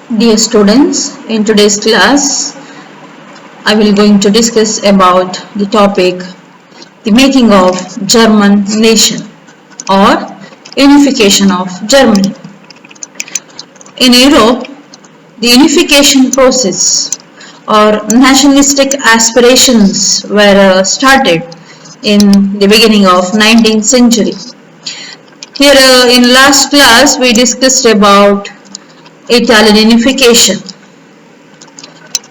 Dear students, in today's class, I will going to discuss about the topic the making of German nation or unification of Germany. In Europe, the unification process or nationalistic aspirations were started in the beginning of 19th century. Here in last class we discussed about Italian unification,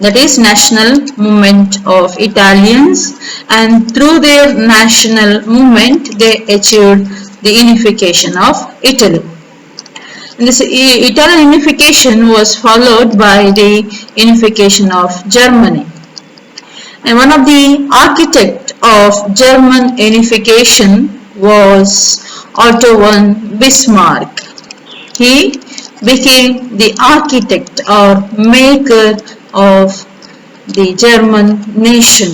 that is national movement of Italians, and through their national movement they achieved the unification of Italy. And this Italian unification was followed by the unification of Germany. And one of the architects of German unification was Otto von Bismarck. He became the architect or maker of the German nation.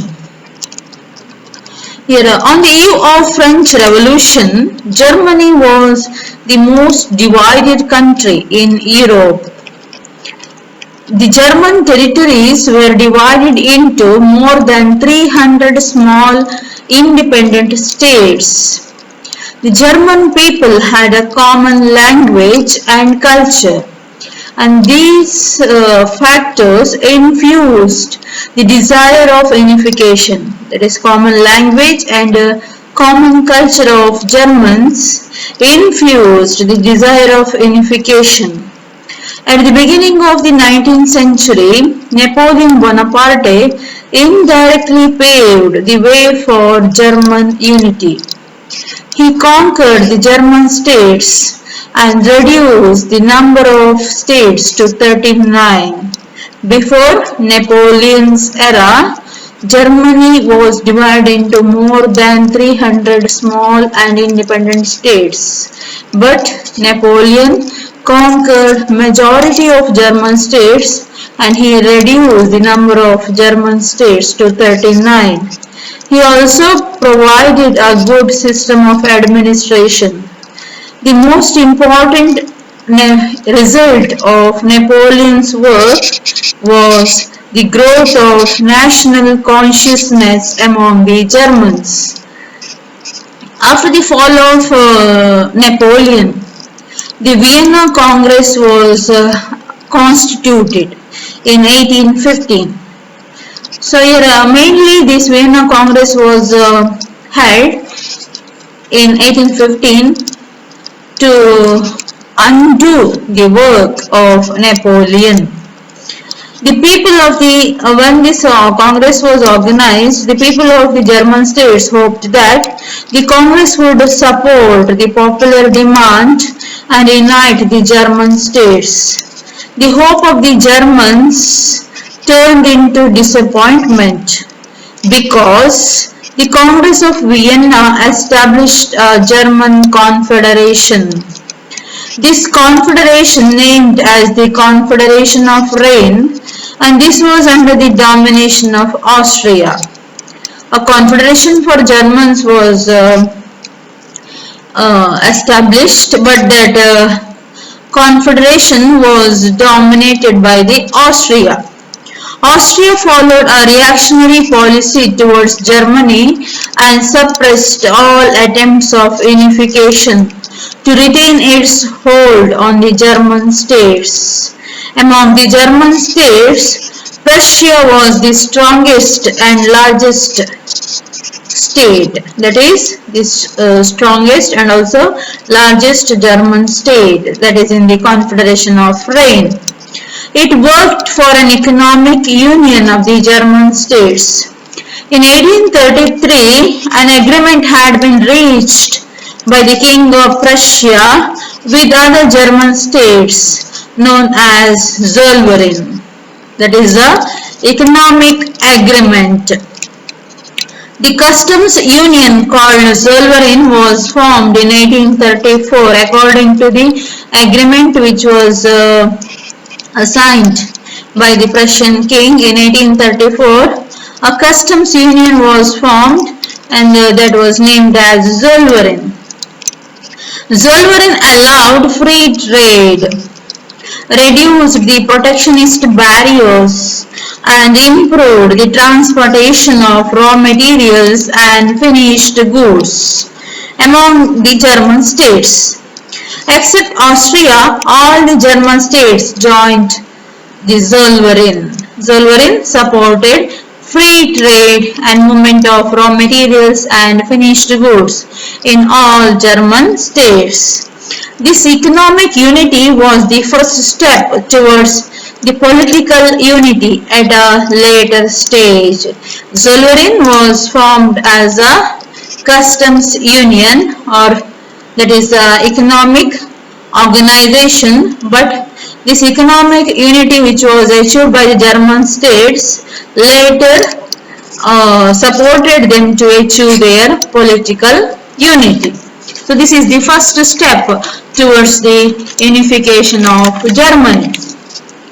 Here, on the eve of French Revolution, Germany was the most divided country in Europe. The German territories were divided into more than 300 small independent states. The German people had a common language and culture, and these factors infused the desire of unification, that is common language and common culture of Germans infused the desire of unification. At the beginning of the 19th century, Napoleon Bonaparte indirectly paved the way for German unity. He conquered the German states and reduced the number of states to 39. Before Napoleon's era, Germany was divided into more than 300 small and independent states. But Napoleon conquered majority of German states and he reduced the number of German states to 39. He also provided a good system of administration. The most important result of Napoleon's work was the growth of national consciousness among the Germans. After the fall of Napoleon, the Vienna Congress was constituted in 1815. So here mainly this Vienna Congress was held in 1815 to undo the work of Napoleon. The people of when this Congress was organized, the people of the German states hoped that the Congress would support the popular demand and unite the German states. The hope of the Germans turned into disappointment because the Congress of Vienna established a German confederation. This confederation named as the Confederation of Rhine, and this was under the domination of Austria. A confederation for Germans was established, but that confederation was dominated by the Austria. Austria followed a reactionary policy towards Germany and suppressed all attempts of unification to retain its hold on the German states. Among the German states, Prussia was the strongest and largest state, that is the strongest and also largest German state, that is in the Confederation of Rhine. It worked for an economic union of the German states. In 1833, an agreement had been reached by the King of Prussia with other German states known as Zollverein. That is the economic agreement. The customs union called Zollverein was formed in 1834 according to the agreement which was signed by the Prussian king in 1834. A customs union was formed and that was named as Zollverein. Zollverein allowed free trade. reduced the protectionist barriers, and improved the transportation of raw materials and finished goods among the German states. Except Austria, all the German states joined the Zollverein. Zollverein supported free trade and movement of raw materials and finished goods in all German states. This economic unity was the first step towards the political unity at a later stage. Zollverein was formed as a customs union, or that is economic organization, but this economic unity which was achieved by the German states later supported them to achieve their political unity. So this is the first step towards the unification of Germany,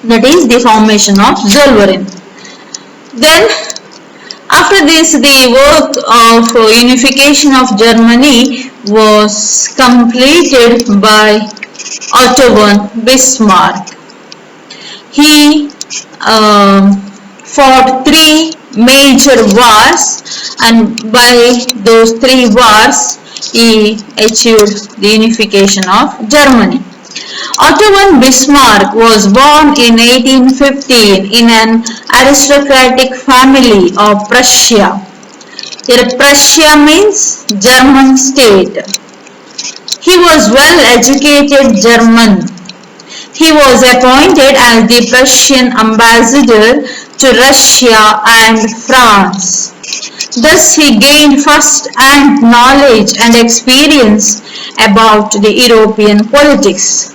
that is the formation of Zollverein. Then after this, the work of unification of Germany was completed by Otto von Bismarck. He fought three major wars, and by those three wars he achieved the unification of Germany. Otto von Bismarck was born in 1815 in an aristocratic family of Prussia. Here Prussia means German state. He was well-educated German. He was appointed as the Prussian ambassador to Russia and France. Thus he gained first-hand knowledge and experience about the European politics.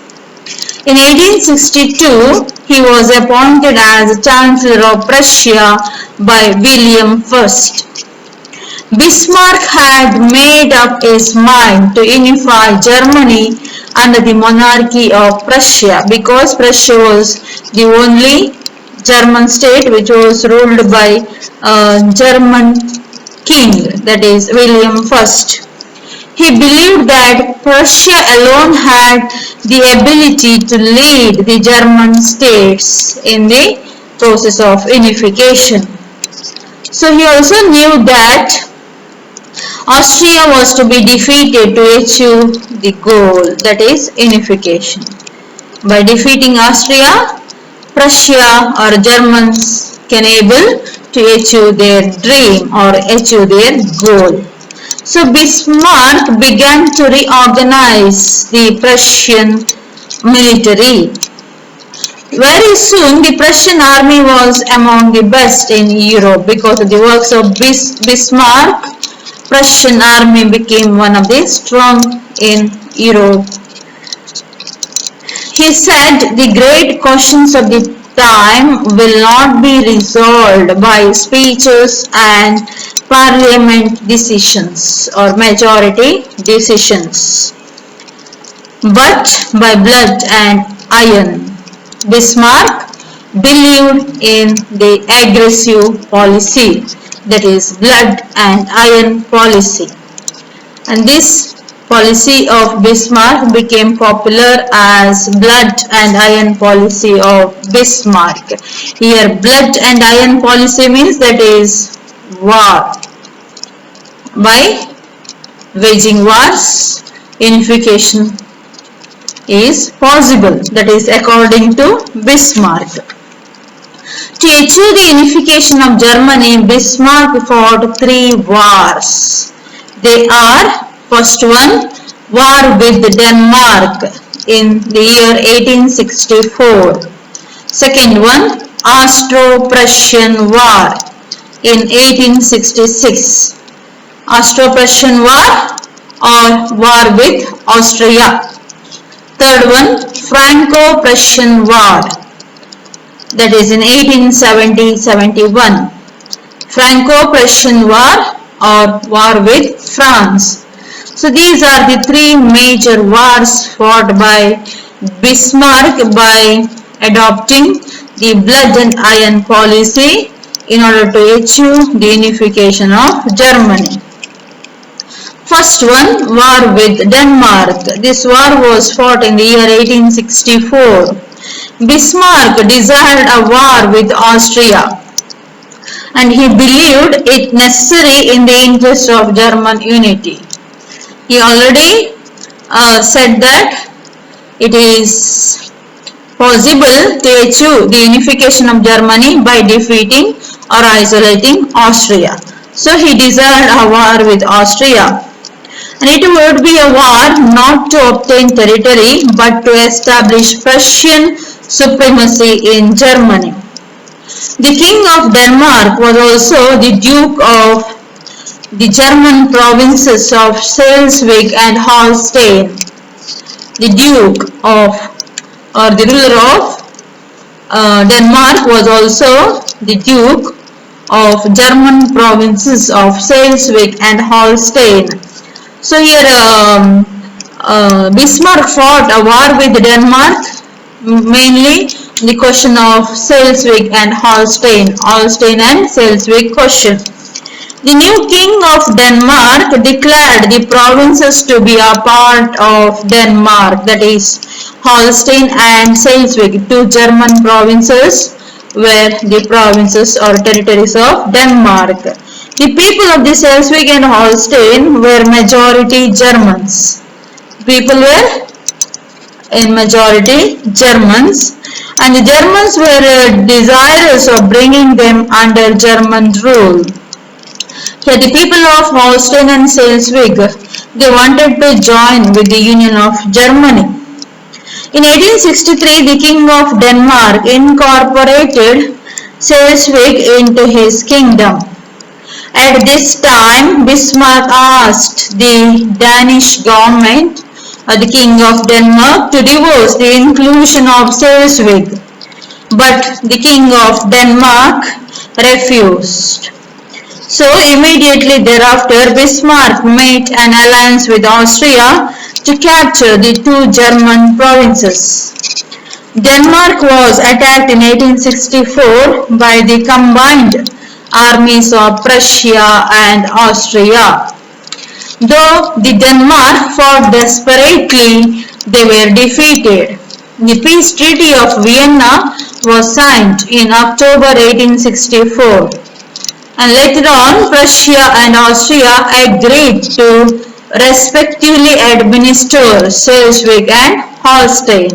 In 1862, he was appointed as Chancellor of Prussia by William I. Bismarck had made up his mind to unify Germany under the monarchy of Prussia, because Prussia was the only German state which was ruled by a German king, that is William I. He believed that Prussia alone had the ability to lead the German states in the process of unification. So he also knew that Austria was to be defeated to achieve the goal, that is unification. By defeating Austria, Prussia or Germans can able to achieve their dream or achieve their goal. So Bismarck began to reorganize the Prussian military. Very soon the Prussian army was among the best in Europe. Because of the works of Bismarck, Prussian army became one of the strong in Europe. He said the great questions of the time will not be resolved by speeches and parliament decisions or majority decisions, but by blood and iron. Bismarck believed in the aggressive policy, that is blood and iron policy, and this policy of Bismarck became popular as blood and iron policy of Bismarck. Here blood and iron policy means that is war. By waging wars, unification is possible, that is according to Bismarck. To achieve the unification of Germany, Bismarck fought three wars. They are: first one, war with Denmark in the year 1864. Second one, Austro-Prussian War in 1866. Austro-Prussian War or war with Austria. Third one, Franco-Prussian War, that is in 1870-71. Franco-Prussian War or war with France. So these are the three major wars fought by Bismarck by adopting the blood and iron policy in order to achieve the unification of Germany. First one, war with Denmark. This war was fought in the year 1864. Bismarck desired a war with Austria, and he believed it necessary in the interest of German unity. He already said that it is possible to achieve the unification of Germany by defeating or isolating Austria. So he desired a war with Austria. And it would be a war not to obtain territory but to establish Prussian supremacy in Germany. The King of Denmark was also the Duke of the German provinces of Schleswig and Holstein. The Duke of, or the ruler of Denmark was also the Duke of German provinces of Schleswig and Holstein. So here Bismarck fought a war with Denmark, mainly the question of Schleswig and Holstein and Schleswig question. The new king of Denmark declared the provinces to be a part of Denmark, that is Holstein and Schleswig, two German provinces were the provinces or territories of Denmark. The people of the Schleswig and Holstein were majority Germans. People were in majority Germans, and the Germans were desirous of bringing them under German rule. Here the people of Holstein and Schleswig, they wanted to join with the Union of Germany. In 1863, the King of Denmark incorporated Schleswig into his kingdom. At this time, Bismarck asked the Danish government, the King of Denmark, to divorce the inclusion of Schleswig, but the King of Denmark refused. So immediately thereafter, Bismarck made an alliance with Austria to capture the two German provinces. Denmark was attacked in 1864 by the combined armies of Prussia and Austria. Though the Denmark fought desperately, they were defeated. The peace treaty of Vienna was signed in October 1864. And later on, Prussia and Austria agreed to respectively administer Schleswig and Holstein.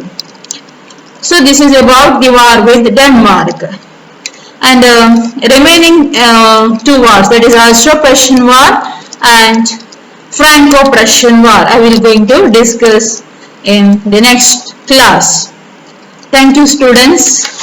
So this is about the war with Denmark. And remaining two wars, that is Austro-Prussian War and Franco-Prussian War, I will going to discuss in the next class. Thank you, students.